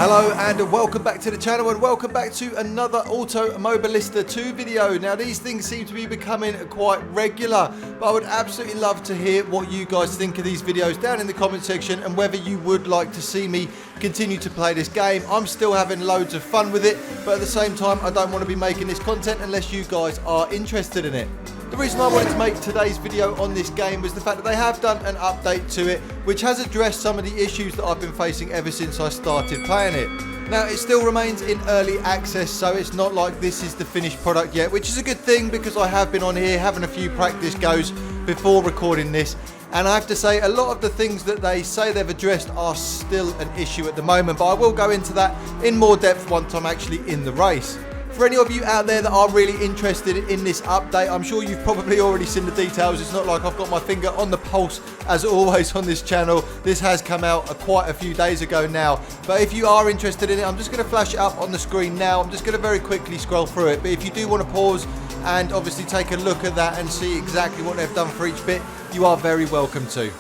Hello and welcome back to the channel and welcome back to another Automobilista 2 video. Now these things seem to be becoming quite regular, but I would absolutely love to hear what you guys think of these videos down in the comment section and whether you would like to see me continue to play this game. I'm still having loads of fun with it, but at the same time I don't want to be making this content unless you guys are interested in it. The reason I wanted to make today's video on this game was the fact that they have done an update to it which has addressed some of the issues that I've been facing ever since I started playing it. Now it still remains in early access, so it's not like this is the finished product yet, which is a good thing because I have been on here having a few practice goes before recording this, and I have to say a lot of the things that they say they've addressed are still an issue at the moment, but I will go into that in more depth once I'm actually in the race. For any of you out there that are really interested in this update, I'm sure you've probably already seen the details. It's not like I've got my finger on the pulse as always on this channel. This has come out quite a few days ago now. But if you are interested in it, I'm just going to flash it up on the screen now. I'm just going to very quickly scroll through it. But if you do want to pause and obviously take a look at that and see exactly what they've done for each bit, you are very welcome to.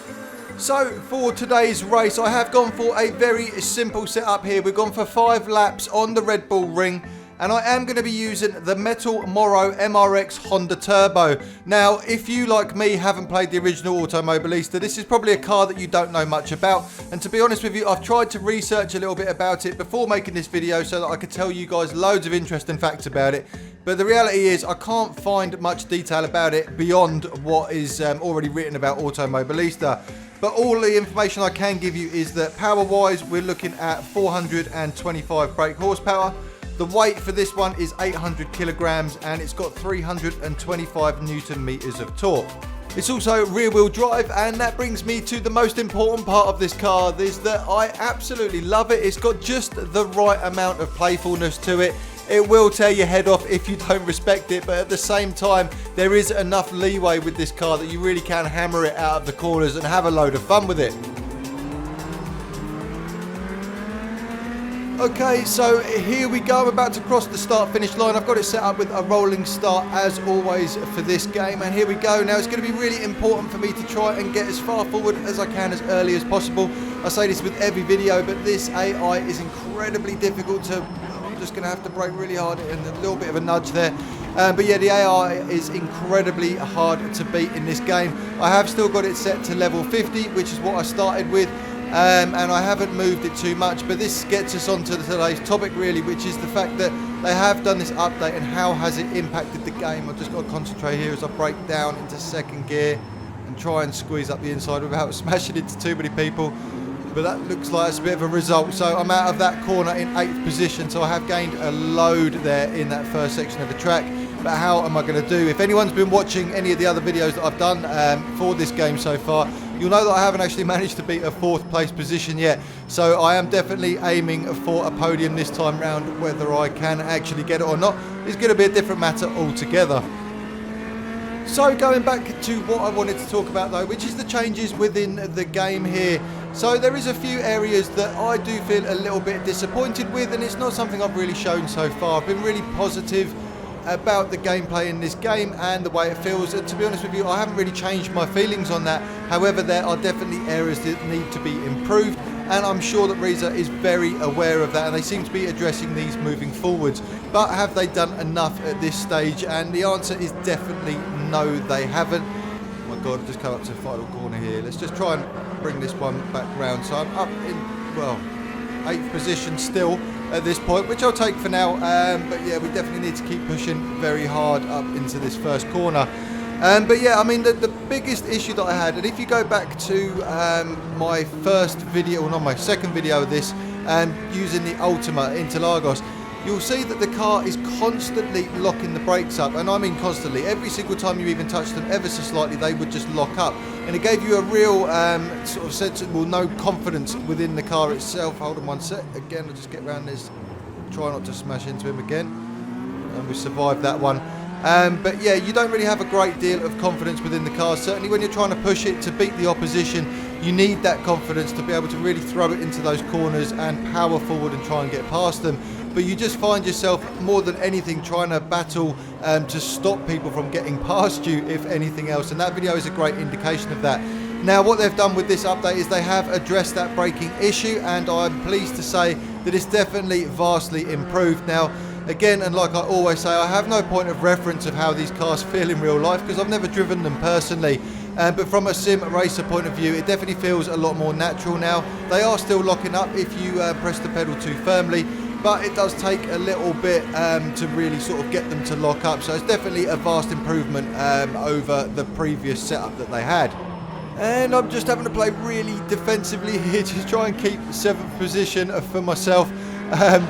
So for today's race, I have gone for a very simple setup here. We've gone for 5 laps on the Red Bull ring. And I am going to be using the Metalmoro MRX Honda Turbo. Now, if you, like me, haven't played the original Automobilista, this is probably a car that you don't know much about. And to be honest with you, I've tried to research a little bit about it before making this video so that I could tell you guys loads of interesting facts about it. But the reality is I can't find much detail about it beyond what is already written about Automobilista. But all the information I can give you is that power-wise, we're looking at 425 brake horsepower. The weight for this one is 800 kilograms and it's got 325 Newton meters of torque. It's also rear wheel drive, and that brings me to the most important part of this car, is that I absolutely love it. It's got just the right amount of playfulness to it. It will tear your head off if you don't respect it, but at the same time there is enough leeway with this car that you really can hammer it out of the corners and have a load of fun with it. Okay, so here we go. I'm about to cross the start-finish line. I've got it set up with a rolling start as always for this game, and here we go. Now it's going to be really important for me to try and get as far forward as I can as early as possible. I say this with every video, but this AI is incredibly difficult to... I'm just going to have to brake really hard and a little bit of a nudge there. But yeah, the AI is incredibly hard to beat in this game. I have still got it set to level 50, which is what I started with. And I haven't moved it too much, but this gets us on to today's topic really, which is the fact that they have done this update and how has it impacted the game. I've just got to concentrate here as I break down into second gear and try and squeeze up the inside without smashing into too many people. But that looks like it's a bit of a result. So I'm out of that corner in 8th position, so I have gained a load there in that first section of the track. But how am I going to do? If anyone's been watching any of the other videos that I've done for this game so far, you'll know that I haven't actually managed to beat a 4th place position yet. So I am definitely aiming for a podium this time round. Whether I can actually get it or not is going to be a different matter altogether. So going back to what I wanted to talk about though, which is the changes within the game here. So there is a few areas that I do feel a little bit disappointed with, and it's not something I've really shown so far. I've been really positive about the gameplay in this game and the way it feels, and to be honest with you, I haven't really changed my feelings on that. However, there are definitely areas that need to be improved, and I'm sure that Reza is very aware of that, and they seem to be addressing these moving forwards. But have they done enough at this stage? And the answer is definitely no, they haven't. Oh my god, I've just come up to the final corner here. Let's just try and bring this one back round. So I'm up in, well, 8th position still at this point, which I'll take for now. But yeah, we definitely need to keep pushing very hard up into this first corner. But yeah, I mean, the biggest issue that I had, and if you go back to my first video, or not my second video of this, using the Ultima interlagos, you'll see that the car is constantly locking the brakes up, and I mean constantly. Every single time you even touch them ever so slightly, they would just lock up, and it gave you a real sort of sense of, well, no confidence within the car itself. Hold on one sec. Again, I'll just get around this, try not to smash into him again, and we survived that one. But yeah, you don't really have a great deal of confidence within the car. Certainly when you're trying to push it to beat the opposition, you need that confidence to be able to really throw it into those corners and power forward and try and get past them. but you just find yourself more than anything trying to battle to stop people from getting past you, if anything else, and that video is a great indication of that. Now what they've done with this update is they have addressed that braking issue, and I'm pleased to say that it's definitely vastly improved. Now again, and like I always say, I have no point of reference of how these cars feel in real life because I've never driven them personally. But from a sim racer point of view, it definitely feels a lot more natural now. They are still locking up if you press the pedal too firmly, but it does take a little bit to really sort of get them to lock up. So it's definitely a vast improvement over the previous setup that they had. And I'm just having to play really defensively here to try and keep 7th position for myself.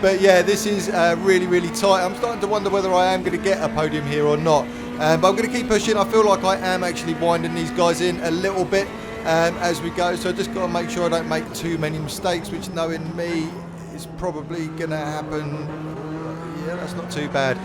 But yeah, this is really tight. I'm starting to wonder whether I am going to get a podium here or not. But I'm going to keep pushing. I feel like I am actually winding these guys in a little bit as we go. So I just got to make sure I don't make too many mistakes, which knowing me is probably going to happen. Yeah, that's not too bad.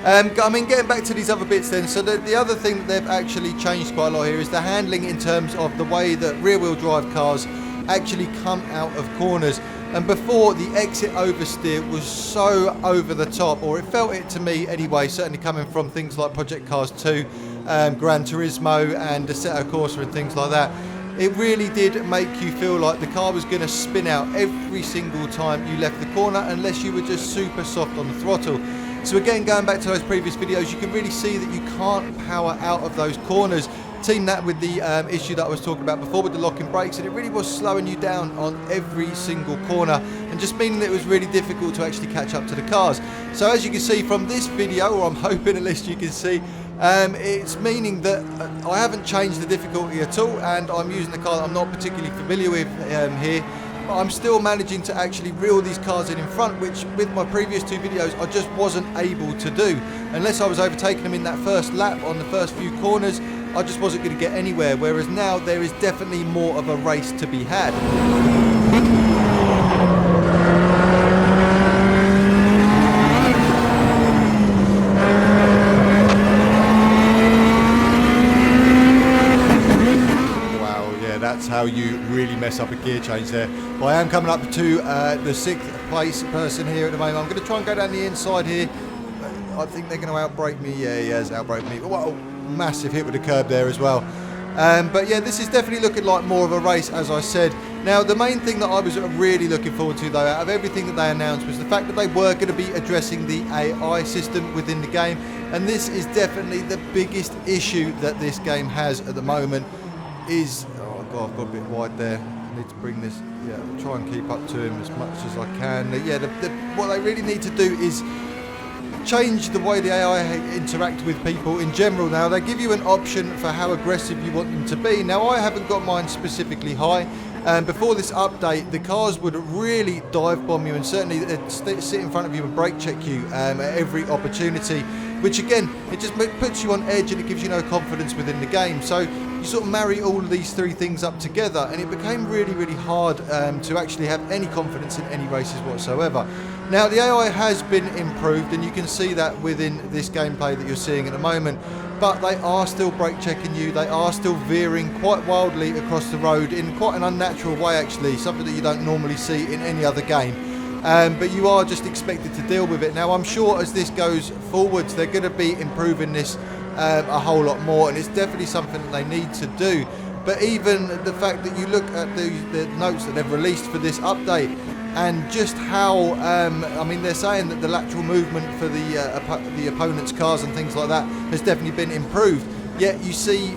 I mean, getting back to these other bits then, so the other thing that they've actually changed quite a lot here is the handling in terms of the way that rear-wheel drive cars actually come out of corners. And before, the exit oversteer was so over the top, or it felt it to me anyway, certainly coming from things like Project Cars 2, Gran Turismo and Assetto Corsa and things like that. It really did make you feel like the car was going to spin out every single time you left the corner unless you were just super soft on the throttle. So again, going back to those previous videos, you can really see that you can't power out of those corners. Team that with the issue that I was talking about before with the locking brakes, and it really was slowing you down on every single corner and just meaning that it was really difficult to actually catch up to the cars. So as you can see from this video, or I'm hoping at least you can see, it's meaning that I haven't changed the difficulty at all, and I'm using the car that I'm not particularly familiar with here. But I'm still managing to actually reel these cars in front, which with my previous 2 videos I just wasn't able to do. Unless I was overtaking them in that first lap on the first few corners, I just wasn't going to get anywhere, whereas now there is definitely more of a race to be had. That's how you really mess up a gear change there. But I am coming up to the 6th place person here at the moment. I'm going to try and go down the inside here. I think they're going to outbrake me. Yeah, he has outbraked me. Whoa, massive hit with the curb there as well. But yeah, this is definitely looking like more of a race, as I said. Now, the main thing that I was really looking forward to, though, out of everything that they announced, was the fact that they were going to be addressing the AI system within the game. And this is definitely the biggest issue that this game has at the moment is... Oh, I've got a bit wide there. I need to bring this, try and keep up to him as much as I can. Yeah, what they really need to do is change the way the AI interact with people in general. Now, they give you an option for how aggressive you want them to be. Now, I haven't got mine specifically high. Before this update, the cars would really dive bomb you and certainly sit in front of you and brake check you at every opportunity, which again, it just puts you on edge and it gives you no confidence within the game. So you sort of marry all of these 3 things up together, and it became really hard to actually have any confidence in any races whatsoever. Now, the AI has been improved, and you can see that within this gameplay that you're seeing at the moment, but they are still brake checking you. They are still veering quite wildly across the road in quite an unnatural way, actually, something that you don't normally see in any other game. But you are just expected to deal with it. Now, I'm sure as this goes forwards, they're going to be improving this a whole lot more, and it's definitely something that they need to do. But even the fact that you look at the notes that they've released for this update, and just how, I mean, they're saying that the lateral movement for the opponent's cars and things like that has definitely been improved. Yet you see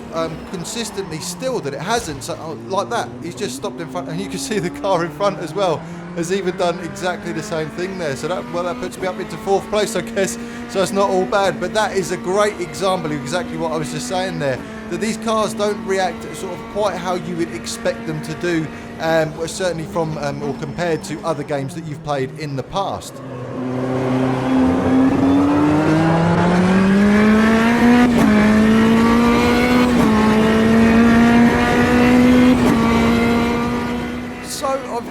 consistently still that it hasn't. So like that, he's just stopped in front, and you can see the car in front as well has even done exactly the same thing there. So that puts me up into 4th place, I guess. So it's not all bad, but that is a great example of exactly what I was just saying there. That these cars don't react sort of quite how you would expect them to do, certainly from or compared to other games that you've played in the past.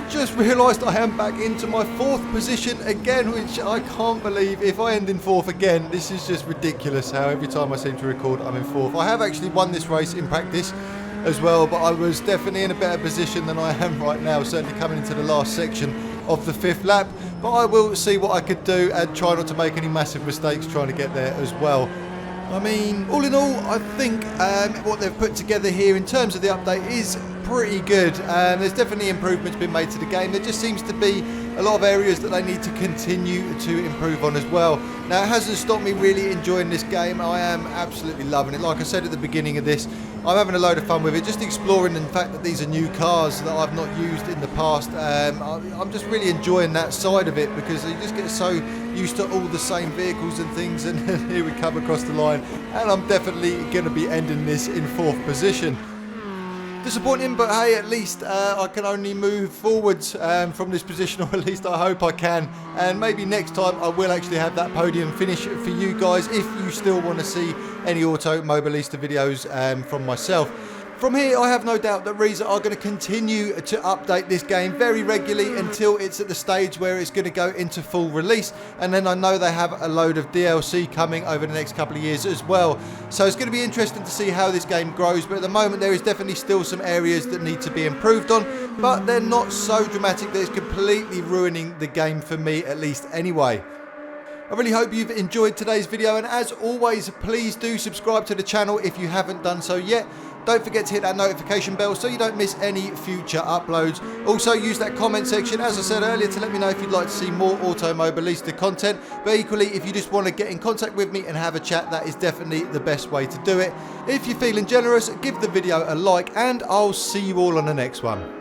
Just realised I am back into my 4th position again, which I can't believe. If I end in 4th again, this is just ridiculous how every time I seem to record I'm in 4th. I have actually won this race in practice as well, but I was definitely in a better position than I am right now, certainly coming into the last section of the 5th lap, but I will see what I could do and try not to make any massive mistakes trying to get there as well. I mean, all in all, I think what they've put together here in terms of the update is pretty good. There's definitely improvements been made to the game. There just seems to be a lot of areas that they need to continue to improve on as well. Now, it hasn't stopped me really enjoying this game. I am absolutely loving it. Like I said at the beginning of this, I'm having a load of fun with it, just exploring the fact that these are new cars that I've not used in the past. I'm just really enjoying that side of it, because you just get so used to all the same vehicles and things, and here we come across the line, and I'm definitely going to be ending this in 4th position. Disappointing, but hey, at least I can only move forwards from this position, or at least I hope I can. And maybe next time I will actually have that podium finish for you guys, if you still want to see any Automobilista videos from myself. From here, I have no doubt that Reza are going to continue to update this game very regularly until it's at the stage where it's going to go into full release. And then I know they have a load of DLC coming over the next couple of years as well. So it's going to be interesting to see how this game grows. But at the moment, there is definitely still some areas that need to be improved on. But they're not so dramatic that it's completely ruining the game for me, at least anyway. I really hope you've enjoyed today's video, and as always, please do subscribe to the channel if you haven't done so yet. Don't forget to hit that notification bell so you don't miss any future uploads. Also, use that comment section, as I said earlier, to let me know if you'd like to see more Automobilista content. But equally, if you just want to get in contact with me and have a chat, that is definitely the best way to do it. If you're feeling generous, give the video a like, and I'll see you all on the next one.